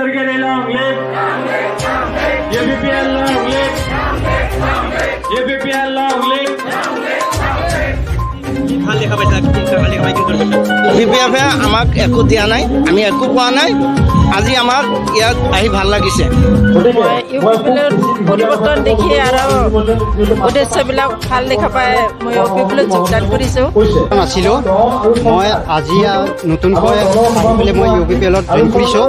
Sarkari long live. UPPL long live. UPPL long live. ভাল দেখা পাইছা ভাল দেখা পাই কি করবে বিপিএফে আমাক একো দিয়া নাই আমি একো পোৱা নাই আজি আমাক ইয়াত আহি ভাল লাগিছে মই ইউপিপিএলৰ পৰিৱৰ্তন দেখি আৰু উদ্দেশ্যবিলাক ভাল দেখা পাই মই ইউপিপিএলত যোগদান কৰিছোঁ নাছিলোঁ মই আজি নতুনকৈ আহি পেলাই মই ইউপিপিএলত জইন কৰিছোঁ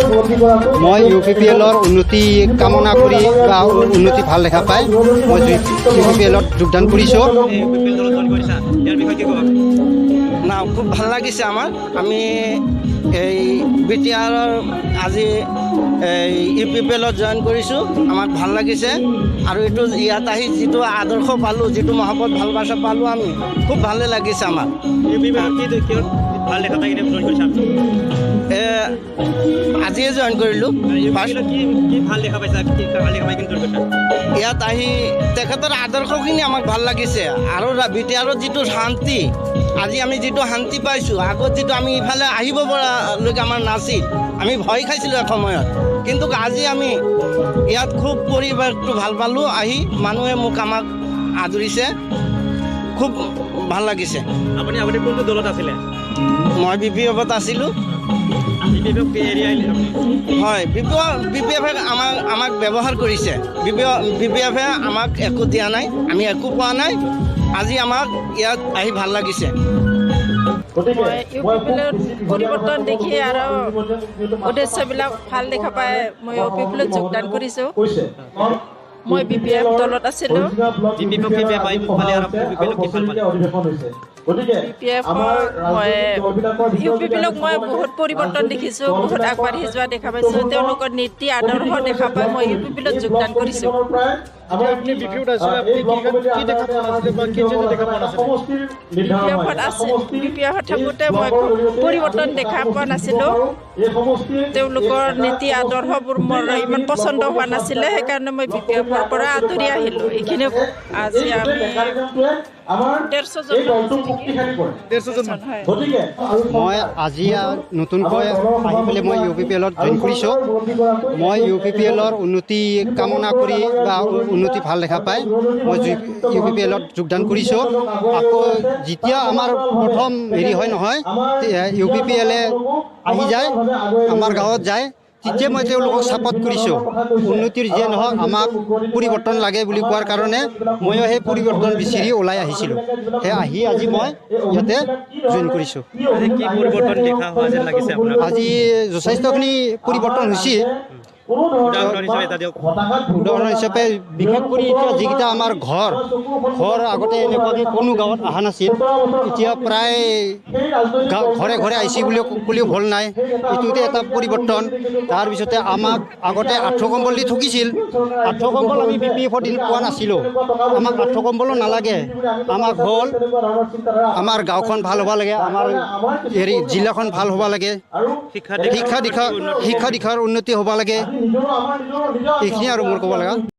মই ইউপিপিএলৰ উন্নতি কামনা কৰি বা উন্নতি ভাল দেখা পাই মই ইউপিপিএলত যোগদান কৰিছোঁ ইউপিপিএল দলত জয়েন কৰিছা ইয়াৰ বিষয়ে কি ক'বা না খুব ভাল লাগিছে আমাৰ আমি এই বিটিআৰৰ আজি ইউপিপিএলত জইন কৰিছোঁ আমাক ভাল লাগিছে আৰু এইটো ইয়াত আহি যিটো আদৰ্শ পালোঁ যিটো মহব্বত ভালবাসা পালোঁ আমি খুব ভালেই লাগিছে আমাক ইউপিপিএল কি ভাল দেখা পাই জয়েন কৰিছা আজিয়ে জইন কৰিলোঁ ইউপিপিএল কি ভাল দেখা পাইছা কি ভাল দেখা পাই কি কৰিছা ইয়াত আহি তেখেতৰ আদৰ্শখিনি আমাক ভাল লাগিছে আৰু বিটিআৰত যিটো শান্তি আজি আমি যিটো শান্তি পাইছোঁ আগত যিটো আমি ইফালে আহিব পৰালৈকে আমাৰ নাছিল আমি ভয় খাইছিলোঁ এসময়ত কিন্তু আজি আমি ইয়াত খুব পৰিৱেশটো ভাল পালোঁ আহি মানুহে আমাক আদৰিছে খুব ভাল লাগিছে আপুনি আগতে কোনটো দলত আছিলে মই বিপিএফত আছিলোঁ বিপিএফ কি এৰিয়া আহিলে হয় বিপিএফে আমাক ব্যৱহাৰ কৰিছে বিপিএফে আমাক একো দিয়া নাই আমি একো পোৱা নাই আজি আমাক ইয়াত আহি ভাল লাগিছে মই ইউপিপিএলৰ পৰিৱৰ্তন দেখি আৰু উদ্দেশ্যবিলাক ভাল দেখা পাই মই ইউপিপিএলত যোগদান কৰিছোঁ মই বিপিএফ দলত আছিলোঁ বিপিএফ কি বেয়া পাই ভালে আৰু বিপিএল কি ভাল পালে ইউপিপিএলক মই বহুত পৰিৱৰ্তন দেখিছোঁ বহুত আগবাঢ়ি যোৱা দেখা পাইছোঁ তেওঁলোকৰ নীতি আদৰ্শ দেখা পাই মই ইউপিপিএলত যোগদান কৰিছোঁ বিপিএফত থাকোঁতে মই পৰিৱৰ্তন দেখা পোৱা নাছিলোঁ তেওঁলোকৰ নীতি আদৰ্শবোৰ মোৰ ইমান পচন্দ হোৱা নাছিলে সেইকাৰণে মই বিপিএফৰ পৰা আঁতৰি আহিলোঁ এইখিনি আজি আমি 150 মই আজি নতুনকৈ আহি পেলাই মই ইউপিপিএলত জইন কৰিছোঁ মই ইউপিপিএলৰ উন্নতি কামনা কৰি বা উন্নতি ভাল দেখা পাই মই ইউপিপিএলত যোগদান কৰিছোঁ আকৌ যেতিয়া আমাৰ প্ৰথম হেৰি হয় নহয় ইউপিপিএলে আহি যায় আমাৰ গাঁৱত যায় তেতিয়া মই তেওঁলোকক ছাপোৰ্ট কৰিছোঁ উন্নতিৰ যিয়ে নহওক আমাক পৰিৱৰ্তন লাগে বুলি কোৱাৰ কাৰণে ময়ো সেই পৰিৱৰ্তন বিচাৰি ওলাই আহিছিলোঁ সেই আহি আজি মই ইয়াতে জইন কৰিছোঁ কি পৰিৱৰ্তন দেখা হোৱা যেন লাগিছে আপোনাক আজি যথেষ্টখিনি পৰিৱৰ্তন হৈছে উদাহৰণ হিচাপে বিশেষ কৰি এতিয়া যিকেইটা আমাৰ ঘৰ আগতে এনেকুৱাকৈ কোনো গাঁৱত অহা নাছিল এতিয়া প্ৰায় ঘৰে ঘৰে আহিছে বুলি ক'লেও ভুল নাই এইটোতে এটা পৰিৱৰ্তন তাৰপিছতে আমাক আগতে আঁঠু কম্বল দি ঠকিছিল আঁঠু কম্বল আমি বিপিএফৰ দিন পোৱা নাছিলোঁ আমাক আঁঠু কম্বলো নালাগে আমাক হ'ল আমাৰ গাঁওখন ভাল হ'ব লাগে আমাৰ হেৰি জিলাখন ভাল হ'ব লাগে শিক্ষা দীক্ষাৰ উন্নতি হ'ব লাগে এইখিনি আৰু মোৰ ক'ব লগা